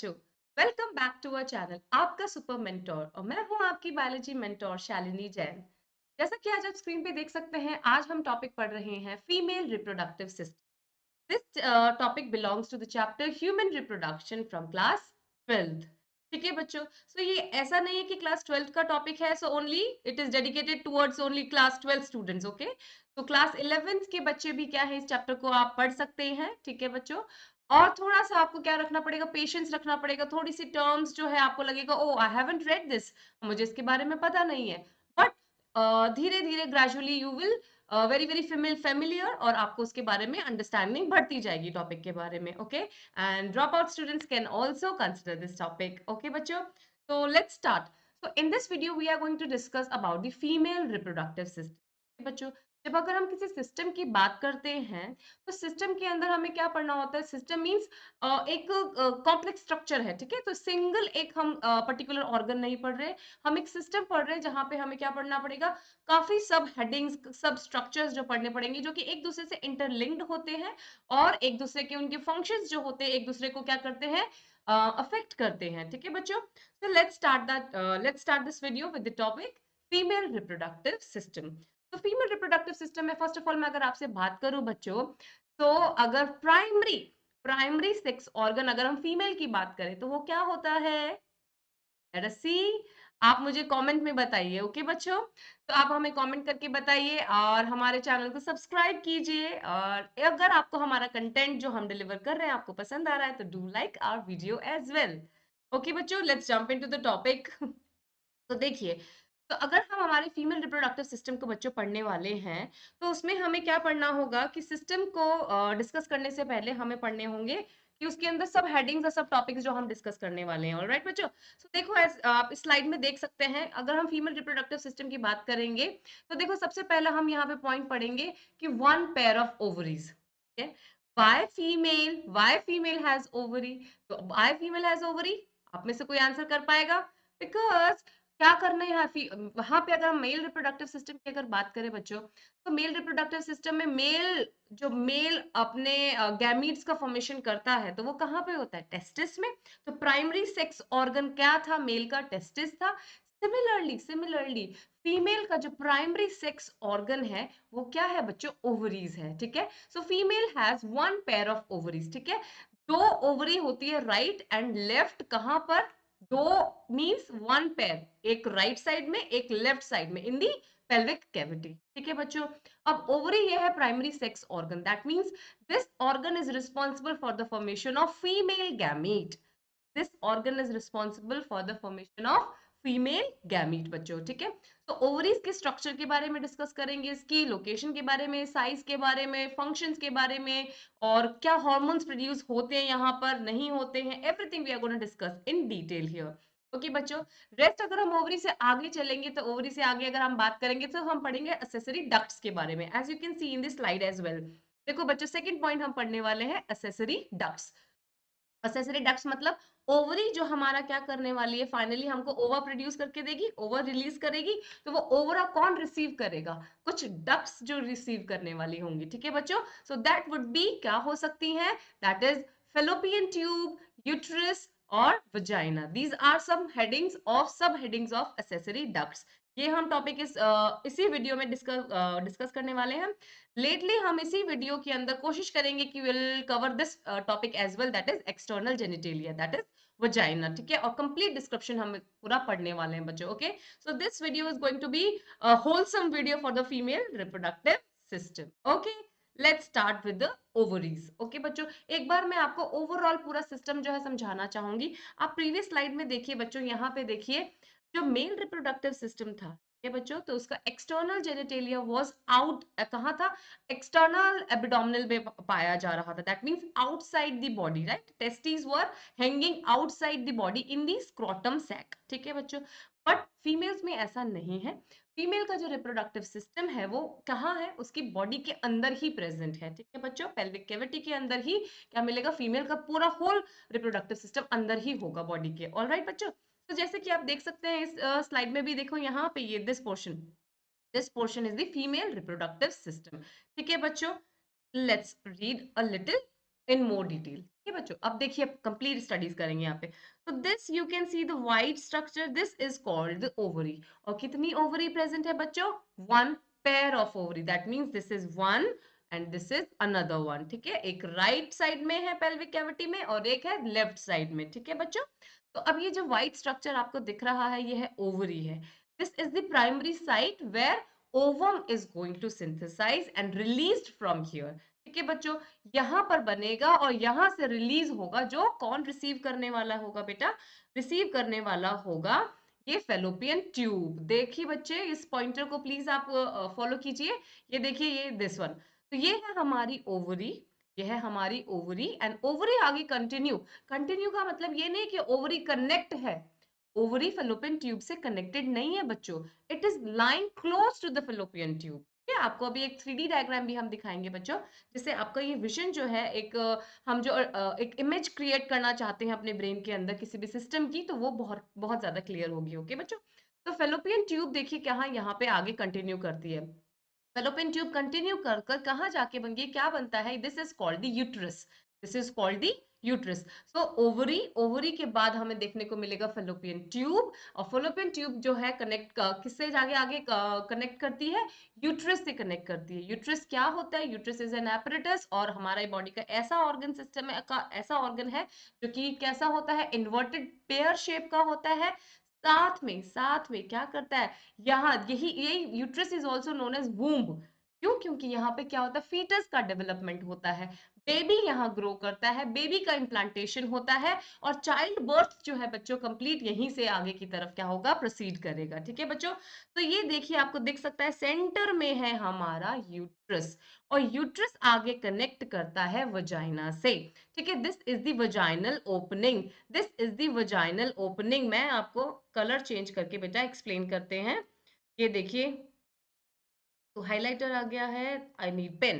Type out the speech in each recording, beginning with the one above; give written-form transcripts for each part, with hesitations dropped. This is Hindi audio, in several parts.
बच्चों, welcome back to our channel आपका सुपर मेंटोर और मैं हूं आपकी बायोलॉजी मेंटोर शालिनी जैन। जैसा कि आज आप स्क्रीन पे देख सकते हैं, आज हम टॉपिक पढ़ रहे हैं female reproductive system. This topic belongs to the chapter human reproduction from class 12th। ठीक है बच्चों, सो ये ऐसा नहीं है कि क्लास 12th का टॉपिक है, so only it is dedicated towards only class 12 students. Okay, तो क्लास 11th के बच्चे भी क्या है, इस चैप्टर को आप पढ़ सकते हैं। ठीक है बच्चों, और थोड़ा-सा आपको क्या रखना पड़ेगा, पेशेंस रखना पड़ेगा। थोड़ी-सी टर्म्स जो है आपको लगेगा, ओह! आई हैवंट रेड दिस, मुझे इसके बारे में पता नहीं है। बट धीरे-धीरे gradually you will very very familiar और आपको उसके बारे में अंडरस्टैंडिंग बढ़ती जाएगी टॉपिक के बारे में। Okay, and drop out students can also consider this topic. Okay बच्चों, तो let's start. So in this video we are going to discuss about the female reproductive system. बच्चों, जब अगर हम किसी सिस्टम की बात करते हैं, तो सिस्टम के अंदर हमें क्या पढ़ना होता है। सिस्टम मींस एक कॉम्प्लेक्स स्ट्रक्चर है। ठीक है, तो सिंगल एक हम पर्टिकुलर ऑर्गन नहीं पढ़ रहे, हम एक सिस्टम पढ़ रहे हैं जहां पे हमें क्या पढ़ना पड़ेगा, काफी सब हेडिंग्स सब स्ट्रक्चर्स जो पढ़ने पड़ेंगे, जो कि एक दूसरे से इंटरलिंक्ड होते हैं और एक दूसरे के उनके फंक्शंस जो होते हैं एक दूसरे को क्या करते हैं, अफेक्ट करते हैं। ठीक है बच्चों, so let's start this video with the topic female reproductive system। तो फीमेल रिप्रोडक्टिव सिस्टम में फर्स्ट ऑफ ऑल मैं अगर आपसे बात करूं बच्चों, तो अगर प्राइमरी प्राइमरी सेक्स ऑर्गन अगर हम फीमेल की बात करें तो वो क्या होता है। लेट अस सी, आप मुझे कमेंट में बताइए। ओके बच्चों, तो आप हमें कमेंट करके बताइए और हमारे चैनल को सब्सक्राइब कीजिए, और अगर आपको हमारा कंटेंट जो हम डिलीवर कर रहे हैं आपको पसंद आ रहा है तो do like our video as well. Okay बच्चों, let's jump into the topic. तो देखिए, तो अगर हम हमारे फीमेल रिप्रोडक्टिव सिस्टम को बच्चों पढ़ने वाले हैं, तो उसमें हमें क्या पढ़ना होगा कि सिस्टम को डिस्कस करने से पहले हमें पढ़ने होंगे कि उसके अंदर सब हेडिंग्स और सब टॉपिक्स जो हम डिस्कस करने वाले हैं। ऑलराइट बच्चों, सो देखो आप इस स्लाइड में देख सकते हैं, अगर हम फीमेल रिप्रोडक्टिव सिस्टम की बात करेंगे तो देखो सबसे पहला हम यहाँ पे पॉइंट पढ़ेंगे कि one pair of ovaries. Why female has ovary, तो वाई फीमेल हैज ओवरी, आप में से कोई आंसर कर पाएगा? बिकॉज क्या करना है यहाँ वहां पे, अगर हम मेल रिप्रोडक्टिव सिस्टम की अगर बात करें बच्चों, तो मेल रिप्रोडक्टिव सिस्टम में मेल अपने गैमीट्स का फॉर्मेशन करता है, तो वो कहाँ पे होता है, टेस्टिस में। तो प्राइमरी सेक्स ऑर्गन क्या था, मेल का टेस्टिस था। सिमिलरली फीमेल का जो प्राइमरी सेक्स ऑर्गन है वो क्या है बच्चों, ओवरीज है। ठीक है, so female has one pair of ovaries. ठीक है, दो ओवरी होती है राइट एंड लेफ्ट, कहां पर, दो मीन्स वन पेयर, एक राइट साइड में एक लेफ्ट साइड में इन दी पेल्विक कैविटी। ठीक है बच्चों, अब ओवरी ये है primary sex organ, that means this organ is responsible for the formation of female gamete. This organ is responsible for the formation of female gamete बच्चों। ठीक है, तो ओवरीज के स्ट्रक्चर के बारे में डिस्कस करेंगे, इसकी लोकेशन के बारे में, साइज के बारे में, फंक्शंस के बारे में, और क्या हार्मोन्स प्रोड्यूस होते हैं यहाँ पर, नहीं होते हैं, everything we are gonna discuss in detail here. Okay बच्चों, रेस्ट अगर हम ओवरी से आगे चलेंगे, तो ओवरी से आगे अगर हम बात करेंगे तो हम पढ़ेंगे एक्सेसरी डक्ट्स के बारे में, as you can see in this slide as well. देखो बच्चों, सेकंड पॉइंट हम पढ़ने वाले हैं एक्सेसरी डक्ट्स। एक्सेसरी डक्ट्स मतलब ओवरी जो हमारा क्या करने वाली है, फाइनली हमको ओवा प्रोड्यूस करके देगी, ओवर रिलीज करेगी, तो वो ओवरा कौन रिसीव करेगा, कुछ डक्ट्स जो रिसीव करने वाली होंगी। ठीक है बच्चों, सो दैट वुड बी क्या हो सकती हैं, that is fallopian tube, uterus और vagina. These are some headings of sub headings of accessory ducts. ये हम टॉपिक इसी वीडियो में डिस्कस करने वाले हैं। लेटली हम इसी वीडियो के अंदर कोशिश करेंगे कि will cover this topic as well, that is external genitalia, that is vagina. ठीक है, और कंप्लीट डिस्क्रिप्शन हम पूरा पढ़ने वाले हैं बच्चों। Okay, so this video is going to be wholesome video for the female reproductive system. Okay, let's start with the ovaries. Okay बच्चों, एक बार मैं आपको ओवरऑल पूरा सिस्टम जो है समझाना चाहूंगी। आप प्रीवियस स्लाइड में देखिए बच्चों, यहाँ पे देखिए जो मेल रिप्रोडक्टिव सिस्टम था ये बच्चों, तो उसका एक्सटर्नल जेनिटेलिया वाज आउट, कहाँ था, एक्सटर्नल एब्डोमिनल में पाया जा रहा था, that means outside the body, right. Testis were hanging outside the body in the scrotum sac. ठीक है बच्चों, बट फीमेल्स में ऐसा नहीं है। फीमेल का जो रिप्रोडक्टिव सिस्टम है वो कहाँ है, उसकी बॉडी के अंदर ही प्रेजेंट है। ठीक है बच्चों, पेल्विक कैविटी के अंदर ही क्या मिलेगा, फीमेल का पूरा होल रिप्रोडक्टिव सिस्टम अंदर ही होगा बॉडी के। ऑलराइट बच्चों, तो जैसे कि आप देख सकते हैं इस स्लाइड में भी, देखो यहाँ पे ये this portion is the female reproductive system. ठीक है बच्चों, let's read a little in more detail. है बच्चों। अब देखिए कंप्लीट स्टडीज करेंगे यहाँ पे। तो this you can see the white structure, this is called the ovary. और कितनी ओवरी प्रेजेंट है बच्चों? One pair of ovary, that means this is one and this is another one, ठीक है। एक राइट साइड में है पेल्विक कैविटी में और एक है लेफ्ट साइड में, ठीक है बच्चों। तो अब ये जो व्हाइट स्ट्रक्चर आपको दिख रहा है ये है ओवरी है। This is the primary site where ovum is going to synthesize and released from here, ठीक है बच्चों। यहाँ पर बनेगा और यहाँ से रिलीज होगा, जो कौन रिसीव करने वाला होगा बेटा? रिसीव करने वाला होगा ये फेलोपियन ट्यूब। देखिए बच्चे इस पॉइंटर को प्लीज आप फॉलो कीजिए। ये देखिए ये दिस वन, तो ये है हमारी ओवरी, ये है हमारी ओवरी एंड ओवरी आगे कंटिन्यू। कंटिन्यू का मतलब ये नहीं कि ओवरी कनेक्ट है, ओवरी फेलोपियन ट्यूब से कनेक्टेड नहीं है बच्चों, it is lying close to the fallopian tube. आपको अभी एक 3D डायग्राम भी हम दिखाएंगे बच्चों, जिससे आपका ये विजन जो है एक हम जो एक इमेज क्रिएट करना चाहते हैं अपने ब्रेन के अंदर किसी भी सिस्टम की, तो वो बहुत बहुत ज्यादा क्लियर होगी। ओके बच्चों, तो फेलोपियन ट्यूब देखिए कहाँ यहाँ पे आगे कंटिन्यू करती है। फेलोपियन ट्यूब कंटिन्यू कर कर कहाँ जाके बन गई, क्या बनता है? This is called the uterus, this is called the uterus. So ovary, ovary के बाद हमें देखने को मिलेगा फेलोपियन ट्यूब, और फेलोपियन ट्यूब जो है कनेक्ट किससे जाके आगे कनेक्ट करती है? यूट्रस से कनेक्ट करती है। यूट्रस क्या होता है? यूट्रस इज एन एपरेटस, और हमारे बॉडी का ऐसा ऑर्गन सिस्टम है, का ऐसा ऑर्गन है जो कि कैसा होता है? इन्वर्टेड पेयर शेप का होता है। साथ में क्या करता है? यहाँ यही यही uterus is also known as womb. क्यों? क्योंकि यहाँ पे क्या होता है? फीटस का डेवलपमेंट होता है, बेबी यहाँ ग्रो करता है, बेबी का इम्प्लांटेशन होता है, और चाइल्ड बर्थ जो है बच्चों कंप्लीट यहीं से आगे की तरफ क्या होगा? प्रोसीड करेगा, ठीक है बच्चों। तो ये देखिए आपको दिख सकता है सेंटर में है हमारा यूट्रस, और यूट्रस आगे कनेक्ट करता है वजाइना से, ठीक है। This is the vaginal opening, this is the vaginal opening. मैं आपको कलर चेंज करके बेटा एक्सप्लेन करते हैं। ये देखिए, तो हाइलाइटर आ गया है, आई नीड पेन।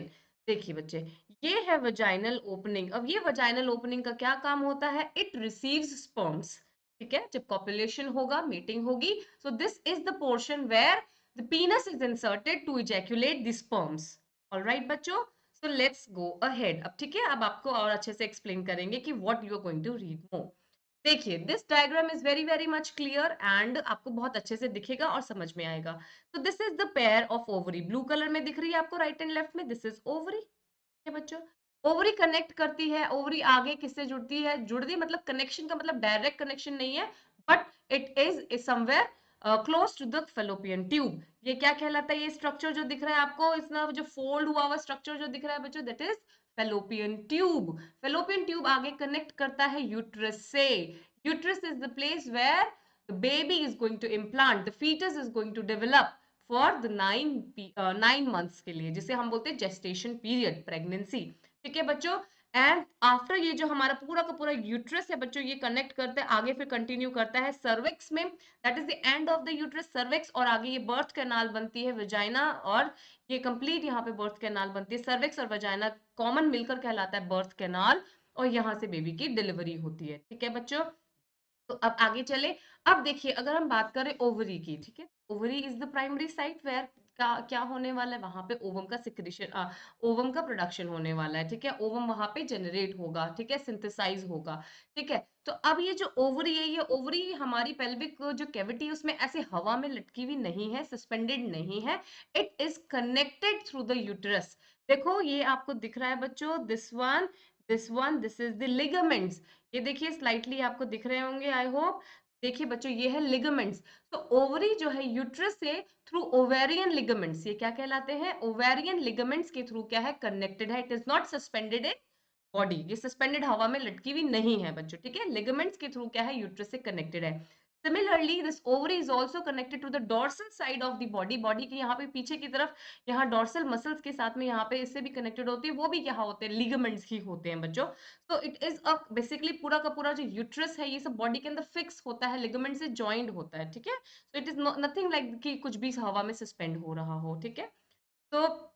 देखिए बच्चे, ये है वजाइनल ओपनिंग। अब ये वजाइनल ओपनिंग का क्या काम होता है? इट रिसीव्स स्पर्म्स, ठीक है। जब कॉपुलेशन होगा, मीटिंग होगी, so this is the portion where the penis is inserted to ejaculate the sperms. Alright बच्चों, सो लेट्स गो अहेड। अब ठीक है, अब आपको और अच्छे से एक्सप्लेन करेंगे कि what you are going to read more. देखिए this diagram is very very much clear and आपको बहुत अच्छे से दिखेगा और समझ में आएगा। तो this is the pair of ovary, blue colour में दिख रही है आपको राइट एंड लेफ्ट में, दिस इज ओवरी, है बच्चों। ओवरी कनेक्ट करती है, ओवरी आगे किससे जुड़ती है? जुड़ती मतलब कनेक्शन का मतलब डायरेक्ट कनेक्शन नहीं है, but it is somewhere close to the fallopian tube. ये क्या कहलाता है? ये स्ट्रक्चर जो दिख रहा है आपको, इसमें जो फोल्ड हुआ हुआ स्ट्रक्चर जो दिख रहा है बच्चों, that is fallopian tube. Fallopian tube आगे कनेक्ट करता है यूट्रस से। Uterus is the place where the baby is going to implant, the fetus is going to develop for the 9 months के लिए, जिसे हम बोलते हैं gestation period, pregnancy, ठीक है बच्चों। एंड आफ्टर ये जो हमारा पूरा का पूरा यूट्रस है बच्चों, ये कनेक्ट करता है आगे, फिर कंटिन्यू करता है सर्विक्स में, that is the end of the uterus, cervix, और आगे ये बर्थ कैनाल बनती है वजाइना, और ये कंप्लीट यहाँ पे बर्थ कैनाल बनती है। सर्विक्स और वजाइना कॉमन मिलकर कहलाता है बर्थ कैनाल, और यहाँ से बेबी की डिलीवरी होती है, ठीक है बच्चों। तो अब आगे चले। अब देखिए अगर हम बात करें ओवरी की, ठीक है, ovary is the primary site where का क्या होने वाला है? वहां पे ओवम का सिक्रीशन, ओवम का प्रोडक्शन होने वाला है, ठीक है। ओवम वहां पे जनरेट होगा, ठीक है, सिंथेसाइज होगा, ठीक है। तो अब ये जो ओवरी है, ये ओवरी हमारी पेल्विक जो कैविटी है उसमें ऐसे हवा में लटकी हुई नहीं है, सस्पेंडेड नहीं है, it is connected through the uterus. देखो ये आपको दिख रहा है बच्चों, this one this is the ligaments. ये देखिए स्लाइटली आपको दिख रहे होंगे, आई होप। देखिए बच्चों ये है लिगामेंट्स। तो ओवरी जो है यूट्रस से थ्रू ओवेरियन लिगामेंट्स, ये क्या कहलाते हैं? ओवेरियन लिगामेंट्स के थ्रू क्या है? कनेक्टेड है। It is not suspended in body, ये सस्पेंडेड हवा में लटकी हुई नहीं है बच्चों, ठीक है। लिगामेंट्स के थ्रू क्या है? यूट्रस से कनेक्टेड है। Similarly this ovary is also connected to the dorsal side of the body, body के यहाँ पे पीछे की तरफ, यहाँ डोर्सल मसल्स के साथ में यहाँ पे इससे भी कनेक्टेड होती है, वो भी क्या होते हैं? लिगामेंट्स ही होते हैं बच्चों। तो इट इज अ बेसिकली पूरा का पूरा जो यूट्रस है ये सब बॉडी के अंदर फिक्स होता है, लिगामेंट से जॉइंड होता है, ठीक है। So it is nothing like कि कुछ भी हवा में सस्पेंड हो रहा हो, ठीक है। तो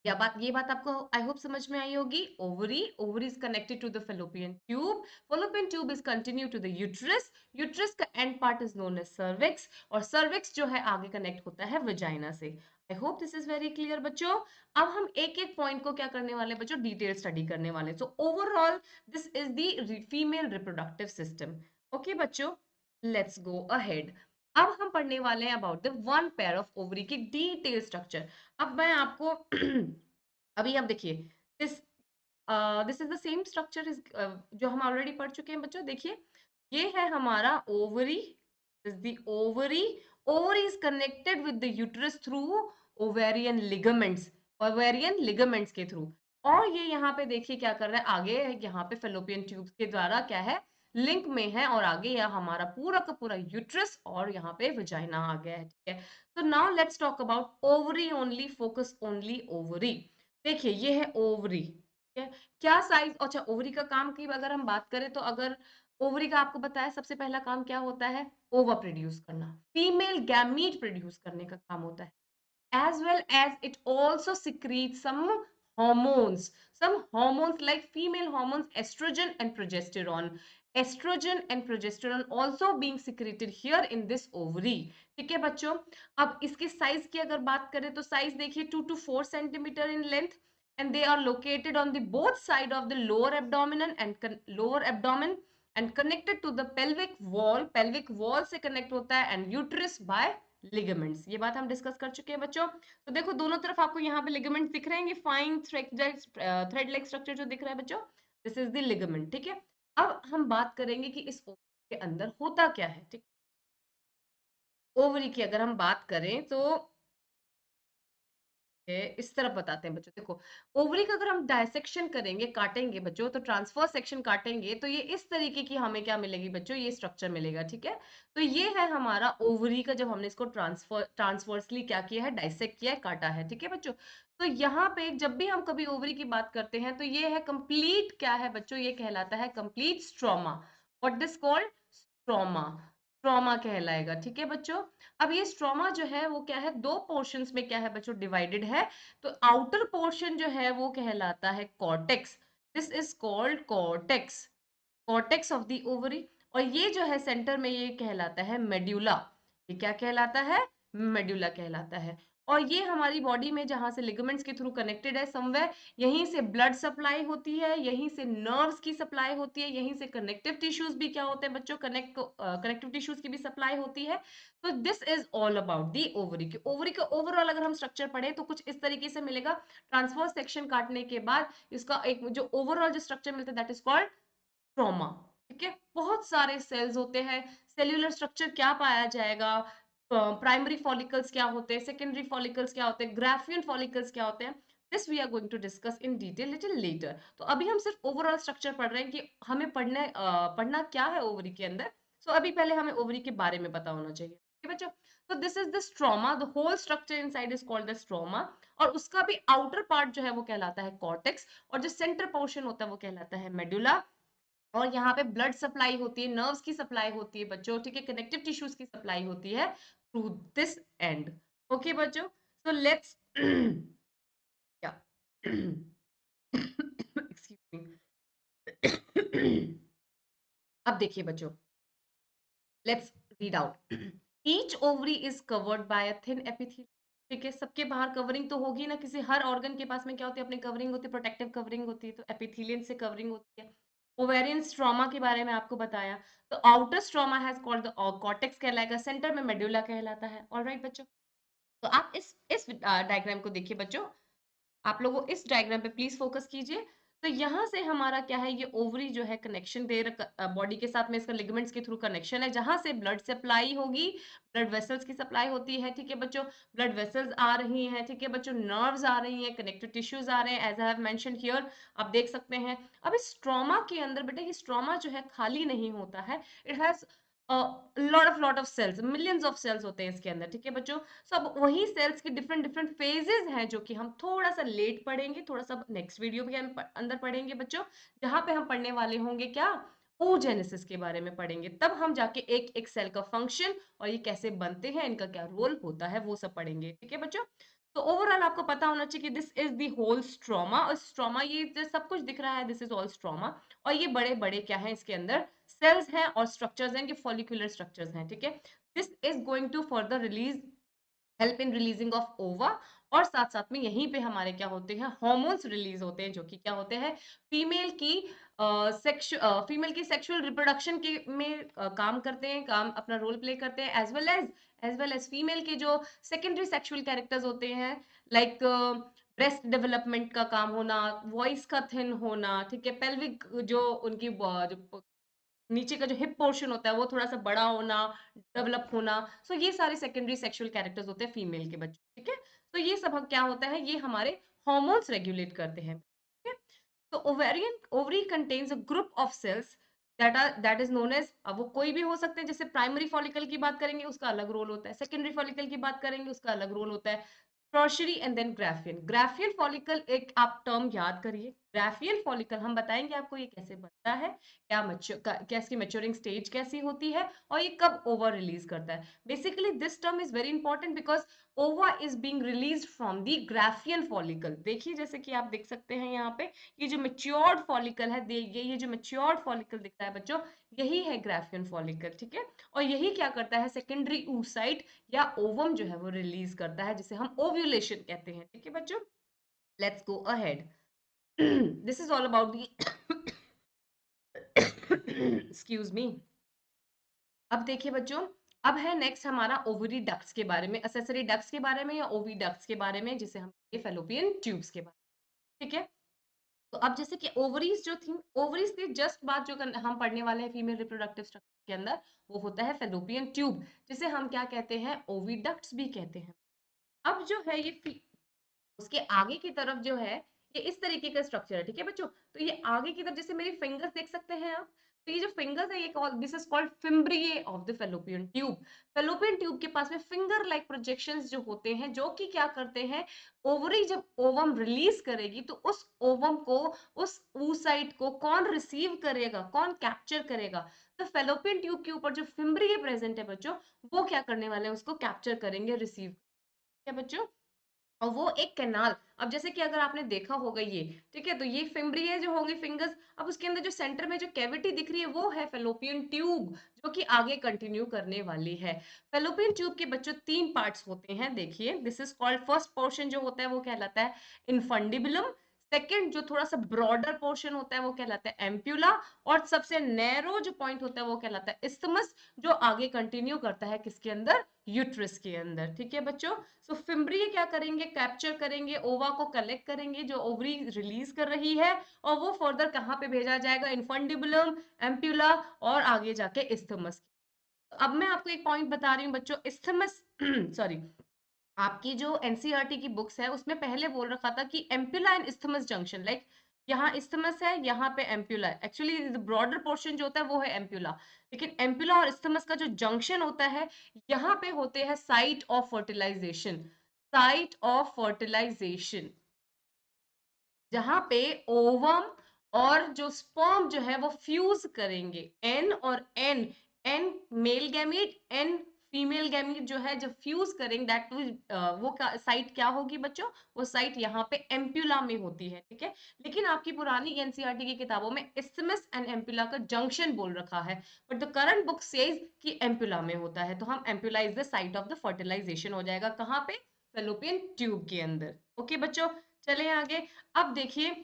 ये बात आपको आई होप समझ में आई होगी। Ovary is connected to the fallopian tube, fallopian tube is continue to the uterus, uterus का end part is known as cervix, और सर्विक्स जो है आगे कनेक्ट होता है वजाइना से। I hope this is very clear बच्चों। अब हम एक एक पॉइंट को क्या करने वाले हैं बच्चों, डिटेल स्टडी करने वाले हैं। So overall this is the female reproductive system. Okay बच्चों, लेट्स गो अहेड। अब हम पढ़ने वाले हैं about the one pair of ovary की डिटेल स्ट्रक्चर। अब मैं आपको अभी आप देखिए, this this is the same structure is जो हम ऑलरेडी पढ़ चुके हैं बच्चों। देखिए, ये है हमारा ovary, is the ovary. Ovary is connected with the uterus through ovarian ligaments, ovarian ligaments के थ्रू। और ये यहाँ पे देखिए क्या कर रहा है, आगे यहाँ पे फेलोपियन ट्यूब्स के द्वारा क्या है, लिंक में है, और आगे यह हमारा पूरा का पूरा यूट्रस और यहाँ पे वजाइना आ गया है। ठीक है, तो now let's talk about ovary only, focus only ovary. देखिए ये है ओवरी। ठीक है, क्या साइज, अच्छा ओवरी का काम की अगर हम बात करें तो अगर ओवरी का आपको बताया सबसे पहला काम क्या होता है, ओवा प्रोड्यूस करना, फीमेल गैमीट प्रोड्यूस करने का काम होता है। As well as it also secretes some hormones like female hormones estrogen and progesterone. Estrogen and progesterone also being secreted here in this ovary. ठीक है बच्चों, अब इसके साइज की अगर बात करें तो साइज देखिए 2 to 4 centimeter in length, and they are located on the both side of the lower abdomen and connected to the pelvic wall से connect होता है and uterus by लिगामेंट्स। ये बात हम डिस्कस कर चुके हैं बच्चों। तो देखो दोनों तरफ आपको यहाँ पे लिगामेंट्स दिख रहे हैं, फाइन थ्रेड लाइक स्ट्रक्चर जो दिख रहा है बच्चों, दिस इज द लिगामेंट। ठीक है, अब हम बात करेंगे कि इस ओवरी के अंदर होता क्या है। ठीक, ओवरी की अगर हम बात करें तो इस तरफ बताते हैं बच्चों। देखो, ओवरी का अगर हम डायसेक्शन करेंगे, काटेंगे बच्चों, तो ट्रांसफर सेक्शन काटेंगे तो ये इस तरीके की हमें क्या मिलेगी बच्चों, ये स्ट्रक्चर मिलेगा। ठीक है, तो ये है हमारा ओवरी का, जब हमने इसको ट्रांसवर्सली क्या किया है, डायसेक्ट किया है, काटा है। ठीक है बच्चों, तो यहाँ पे जब भी हम कभी ओवरी की बात करते हैं तो ये है कंप्लीट, क्या है बच्चों, ये कहलाता है complete stroma. What this called, stroma, stroma कहलाएगा। ठीक है बच्चों, अब ये स्ट्रोमा जो है वो क्या है, दो पोर्शंस में क्या है बच्चों, डिवाइडेड है। तो आउटर पोर्शन जो है वो कहलाता है cortex, this is called cortex, cortex of the ovary. और ये जो है सेंटर में, ये कहलाता है मेड्यूला। ये क्या कहलाता है, मेड्यूला कहलाता है। और ये हमारी बॉडी में जहां से लिगामेंट्स के थ्रू कनेक्टेड है समवेयर, यहीं से ब्लड सप्लाई होती है, यहीं से नर्व्स की सप्लाई होती है, यहीं से कनेक्टिव टिश्यूज भी क्या होते हैं बच्चों, कनेक्टिव टिश्यूज की भी सप्लाई होती है। तो this is all about the ovary. की ओवरी का ओवरऑल अगर हम स्ट्रक्चर पढ़े तो कुछ इस तरीके से मिलेगा। ट्रांसफर सेक्शन काटने के बाद इसका एक जो ओवरऑल जो स्ट्रक्चर मिलता है दैट इज कॉल्ड ट्रॉमा। ठीक है, बहुत सारे सेल्स होते हैं, सेल्यूलर स्ट्रक्चर क्या पाया जाएगा, प्राइमरी फॉलिकल्स क्या होते हैं, सेकेंडरी फॉलिकल्स क्या होते हैं, ग्राफियन फॉलिकल्स क्या होते हैं, this we are going to discuss in detail little later. तो अभी हम सिर्फ ओवरऑल स्ट्रक्चर पढ़ रहे हैं कि हमें पढ़ना क्या है ओवरी के अंदर। सो अभी पहले हमें ओवरी के बारे में पता होना चाहिए। ठीक है बच्चों, तो this is the stroma, the whole structure inside is called the stroma. और उसका भी आउटर पार्ट जो है वो कहलाता है कॉर्टेक्स, और जो सेंटर पोर्शन होता है वो कहलाता है मेडुला। और यहाँ पे ब्लड सप्लाई होती है, नर्व्स की सप्लाई होती है बच्चों। ठीक है, कनेक्टिव टिश्यूज की सप्लाई होती है थ्रू दिस एंड। ओके बच्चों, सो लेट्स क्या एक्सक्यूज मी। अब देखिए बच्चों, let's read out. Each ovary is covered by a thin epithelium. ठीक है, सबके बाहर कवरिंग तो होगी ना, किसी हर ऑर्गन के पास में क्या होती है, अपनी कवरिंग होती है, प्रोटेक्टिव कवरिंग होती है, तो एपिथेलियम से कवरिंग होती है। ओवेरियन स्ट्रोमा के बारे में आपको बताया, तो outer stroma has called the cortex कहलाएगा, सेंटर में मेडुला कहलाता है। ऑलराइट बच्चों, तो आप इस डायग्राम को देखिए बच्चों, आप लोगों इस डायग्राम पे प्लीज फोकस कीजिए। तो यहाँ से हमारा क्या है, ये ओवरी जो है कनेक्शन दे रखा बॉडी के साथ में, इसका लिगामेंट्स के थ्रू कनेक्शन है, जहां से ब्लड सप्लाई होगी, ब्लड वेसल्स की सप्लाई होती है। ठीक है बच्चों, ब्लड वेसल्स आ रही हैं। ठीक है बच्चों, नर्व्स आ रही हैं, कनेक्टिव टिश्यूज आ रहे हैं, as I have mentioned here, आप देख सकते हैं। अब इस ट्रॉमा के अंदर बेटा, ये ट्रॉमा जो है खाली नहीं होता है, it has lot of cells, millions of cells होते हैं इसके अंदर। ठीक है बच्चों, सब वही सेल्स की डिफरेंट डिफरेंट फेजेस हैं, जो कि हम थोड़ा सा लेट पढ़ेंगे, थोड़ा सा नेक्स्ट वीडियो के अंदर पढ़ेंगे बच्चों, जहां पे हम पढ़ने वाले होंगे क्या, oogenesis के बारे में पढ़ेंगे। तब हम जाके एक एक सेल का फंक्शन और ये कैसे बनते हैं, इनका क्या रोल होता है, वो सब पढ़ेंगे। ठीक है बच्चों, तो ओवरऑल आपको पता होना चाहिए कि this is the whole stroma. और स्ट्रोमा, ये जो सब कुछ दिख रहा है, दिस इज ऑल स्ट्रोमा। और ये बड़े बड़े क्या है, इसके अंदर सेल्स हैं और स्ट्रक्चर्स हैं, कि फॉलिकुलर स्ट्रक्चर्स हैं। ठीक है, this is going to further release help in releasing of ova, और साथ साथ में यहीं पे हमारे क्या होते हैं, हॉर्मोन्स रिलीज होते हैं, जो कि क्या होते हैं, फीमेल की फीमेल की सेक्सुअल रिप्रोडक्शन के में काम करते हैं, काम अपना रोल प्ले करते हैं, एज वेल एज फीमेल के जो सेकेंडरी सेक्सुअल कैरेक्टर्स होते हैं, लाइक ब्रेस्ट डेवलपमेंट का काम होना, वॉइस का थिन होना, ठीक है, पेल्विक जो उनकी जो नीचे का जो हिप पोर्शन होता है वो थोड़ा सा बड़ा होना, डेवलप होना, सो ये सारे सेकेंडरी सेक्सुअल कैरेक्टर्स होते हैं फीमेल के बच्चों, ठीक है। तो ये सब क्या होता है, ये हमारे हॉर्मोन्स रेगुलेट करते हैं, ठीक है। तो ovary contains a group of cells that is known as, अब वो कोई भी हो सकते हैं, जैसे प्राइमरी फॉलिकल की बात करेंगे उसका अलग रोल होता है, सेकेंडरी फॉलिकल की बात करेंगे उसका अलग रोल होता है, tertiary and then Graafian. Graafian follicle एक आप टर्म याद करिए, ग्राफियन फॉलिकल हम बताएंगे आपको ये कैसे बनता है, क्या इसकी मैच्योरिंग स्टेज कैसी होती है, और ये कब ओवा रिलीज करता है। Basically this term is very important because ova is being released from the graafian follicle. देखिए जैसे कि आप देख सकते हैं यहाँ पे, ये जो मैच्योर्ड फॉलिकल है, ये जो मैच्योर्ड फॉलिकल दिख रहा है बच्चों, यही है ग्राफियन फॉलिकल, ठीक है। और यही क्या करता है, सेकेंडरी oocyte या ओवम जो है वो रिलीज करता है, जिसे हम ओव्यूलेशन कहते हैं, ठीक है बच्चों। Let's go ahead. This is all about the excuse me. अब देखिए बच्चों, अब है नेक्स्ट हमारा ओवरी डक्ट्स के बारे में, असेसरी डक्ट्स के बारे में या ओवी डक्ट्स के बारे में, जिसे हम फेलोपियन ट्यूब्स के बारे में, ठीक है। तो अब जैसे कि ओवरीज जो थी, ओवरीज के जस्ट बाद जो हम पढ़ने वाले हैं फीमेल रिप्रोडक्टिव स्ट्रक्चर के अंदर, वो होता है फेलोपियन ट्यूब, जिसे हम क्या कहते हैं, ओविडक्ट्स भी कहते हैं। अब जो है ये उसके आगे की तरफ जो है, ये इस तरीके का स्ट्रक्चर है, ठीक है बच्चों। तो ये आगे की तरफ जैसे मेरी फिंगर्स देख सकते हैं आप, तो ये जो फिंगर्स है, ये this is called fimbriae of the fallopian tube. Fallopian tube के पास में फिंगर लाइक प्रोजेक्शंस जो होते हैं, जो कि क्या करते हैं, ओवरी जब ओवम रिलीज करेगी तो उस ओवम को, उस oocyte को कौन रिसीव करेगा, कौन कैप्चर करेगा, तो फेलोपियन ट्यूब के ऊपर जो फिम्ब्रिए प्रेजेंट है बच्चों, वो क्या करने वाले हैं, उसको कैप्चर करेंगे, रिसीव, क्या बच्चों। और वो एक कैनाल, अब जैसे कि अगर आपने देखा होगा ये, ठीक है, तो ये फिम्ब्रिये जो होंगे फिंगर्स, अब उसके अंदर जो सेंटर में जो कैविटी दिख रही है वो है फेलोपियन ट्यूब, जो कि आगे कंटिन्यू करने वाली है। फेलोपियन ट्यूब के बच्चों तीन पार्ट्स होते हैं, देखिए this is called, first portion जो होता है वो कहलाता है इनफंडिबुलम, सेकेंड जो थोड़ा सा ब्रॉडर पोर्शन होता है वो कहलाता है एम्प्यूला, और सबसे नैरो जो पॉइंट होता है वो कहलाता है इस्थमस, जो आगे कंटिन्यू करता है किसके अंदर, यूट्रस के अंदर, ठीक है बच्चों। सो फिम्ब्रिये क्या करेंगे, कैप्चर करेंगे, ओवा को कलेक्ट करेंगे जो ओवरी रिलीज कर रही है, और वो फर्दर कहाँ पे भेजा जाएगा, इनफंडिबुलम, एम्प्यूला, और आगे जाके इस्थमस। अब मैं आपको एक पॉइंट बता रही हूँ बच्चों, इस्थमस सॉरी, आपकी जो एनसीईआरटी की बुक्स है उसमें पहले बोल रखा था कि ampulla and isthmus junction, like यहाँ इस्थमस है, यहाँ पे एम्प्यूला है, एक्चुअली ब्रॉडर पोर्शन जो होता है वो है एम्प्यूला, लेकिन एम्प्यूला और इस्थमस का जो जंक्शन होता है, यहाँ पे होते हैं site of fertilisation, site of fertilisation, जहां पे ओवम और जो स्पर्म जो है वो फ्यूज करेंगे, एन और N, N male gamete, N female gamete जो है जब फ्यूज करेंगे, दैट वो साइट क्या होगी बच्चों, वो साइट यहाँ पे एम्प्यूला में होती है, ठीक है। लेकिन आपकी पुरानी एनसीईआरटी की किताबों में इस्थमस एंड एम्प्यूला का जंक्शन बोल रखा है, but the current book says कि एम्प्यूला में होता है, तो हम ampulla is the site of the fertilisation हो जाएगा, कहाँ पे, फेलोपियन ट्यूब के अंदर, ओके बच्चों। चले आगे। अब देखिए,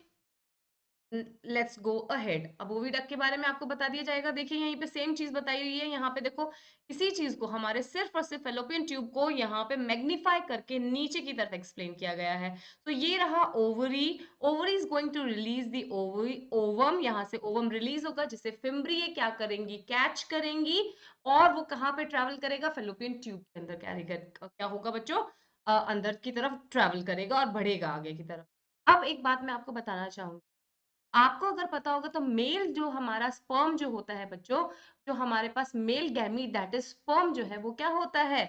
लेट्स गो अहेड, अब ओविडक्ट के बारे में आपको बता दिया जाएगा। देखिए यहीं पे सेम चीज बताई हुई है, यहाँ पे देखो, इसी चीज को हमारे सिर्फ और सिर्फ फेलोपियन ट्यूब को यहाँ पे मैग्नीफाई करके नीचे की तरफ एक्सप्लेन किया गया है। तो ये रहा ovary, ovary is going to release the ovary ovum, यहाँ से ओवम रिलीज होगा, जिसे फिम्ब्रिये क्या करेंगी, कैच करेंगी, और वो कहाँ पे ट्रेवल करेगा, फेलोपियन ट्यूब के अंदर क्या होगा बच्चों, अंदर की तरफ ट्रेवल करेगा और बढ़ेगा आगे की तरफ। अब एक बात मैं आपको बताना चाहूंगी, आपको अगर पता होगा तो मेल जो हमारा स्पर्म जो होता है बच्चों, जो हमारे पास male gamete that is sperm जो है वो क्या होता है,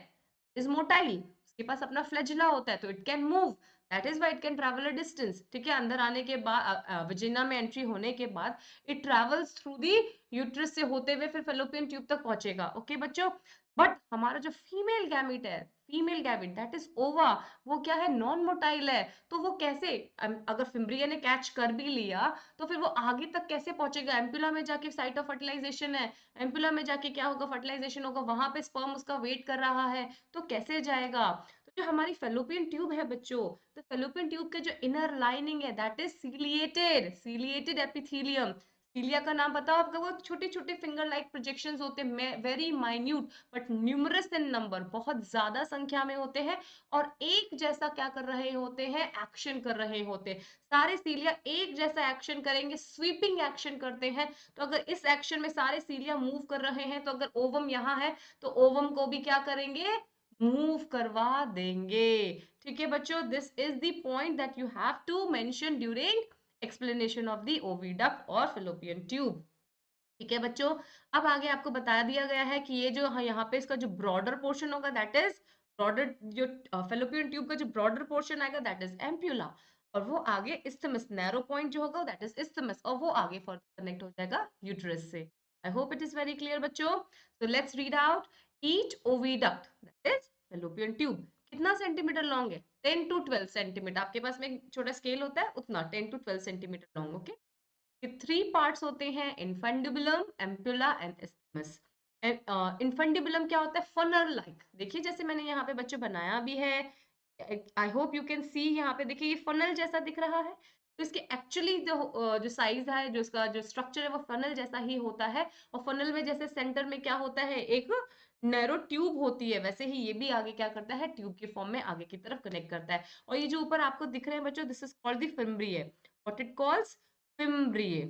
इज मोटाइल, उसके पास अपना फ्लैजिला होता है, तो it can move, that is why it can travel a distance, ठीक है। अंदर आने के बाद, वजिना में एंट्री होने के बाद, it travels through the uterus से होते हुए फिर फेलोपियन ट्यूब तक पहुंचेगा, ओके बच्चों। बट हमारा जो फीमेल गैमीट है, फीमेल गैमीट दैट इज ओवा, वो क्या है, नॉन मोटाइल है, तो वो कैसे, अगर फिम्ब्रिया ने कैच कर भी लिया तो फिर वो आगे तक कैसे पहुंचेगा, एम्पुला में जाके साइट ऑफ फर्टिलाइजेशन है, एम्पुला में जाके क्या होगा, फर्टिलाइजेशन होगा, वहां पे स्पर्म उसका वेट कर रहा है, तो कैसे जाएगा। जो हमारी फेलोपियन ट्यूब है बच्चों, तो फेलोपियन ट्यूब के जो इनर लाइनिंग है दैट इज सीलिएटेड एपिथेलियम। सीलिया का नाम बताओ आपका, वो छोटे छोटे फिंगर लाइक प्रोजेक्शंस होते हैं, very minute but numerous in number, बहुत ज्यादा संख्या में होते हैं और एक जैसा क्या कर रहे होते हैं, एक्शन कर रहे होते हैं। सारे सीलिया एक जैसा एक्शन करेंगे, स्वीपिंग एक्शन करते हैं। तो अगर इस एक्शन में सारे सीलिया मूव कर रहे हैं, तो अगर ओवम यहाँ है तो ओवम को भी क्या करेंगे, मूव करवा देंगे। ठीक है बच्चों, this is the point that you have to mention during explanation of the oviduct और फेलोपियन ट्यूब। ठीक है बच्चों, अब आगे आपको बता दिया गया है कि ये जो यहाँ पे इसका जो ब्रॉडर पोर्शन होगा दैट इज ब्रॉडर, जो फेलोपियन ट्यूब का जो ब्रॉडर पोर्शन आएगा दैट इज एम्प्यूला, और वो आगे इस्थमस, नैरो पॉइंट जो होगा दैट इज इस्थमस, और वो आगे फर्दर कनेक्ट हो जाएगा यूट्रस से। I hope it is very clear बच्चों। So let's read out each oviduct that is fallopian tube कितना सेंटीमीटर लॉन्ग है, 10 टू 12 सेंटीमीटर, आपके पास में एक छोटा स्केल होता है उतना, 10 टू 12 सेंटीमीटर लॉन्ग। ओके, के थ्री पार्ट्स होते हैं, infundibulum, ampulla and isthmus. Infundibulum क्या होता है, फनल लाइक, देखिए जैसे मैंने यहाँ पे बच्चों बनाया भी है, आई होप यू कैन सी, यहाँ पे देखिए ये फनल जैसा दिख रहा है, तो इसके एक्चुअली जो साइज है, जो इसका जो स्ट्रक्चर है वो फनल जैसा ही होता है। और फनल में जैसे सेंटर में क्या होता है, एक नैरो ट्यूब होती है, वैसे ही ये भी आगे क्या करता है, ट्यूब के फॉर्म में आगे की तरफ कनेक्ट करता है। और ये जो ऊपर आपको दिख रहे हैं बच्चों, this is called the fimbriae, what it calls, fimbriae.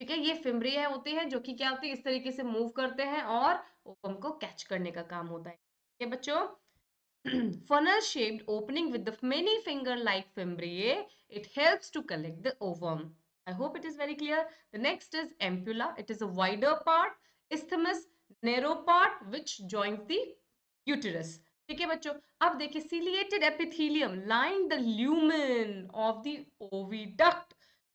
ठीक है, ये फिम्ब्रिय होते हैं जो कि क्या होती है, इस तरीके से मूव करते हैं और ओवम को कैच करने का काम होता है। ठीक है बच्चों, funnel shaped opening with the many finger like fimbriae, it helps to collect the ovum. I hope it is very clear. The next is ampulla, it is a wider part, isthmus, narrow part which joins the uterus. ठीक है बच्चों, अब देखिए ciliated epithelium line the lumen of the oviduct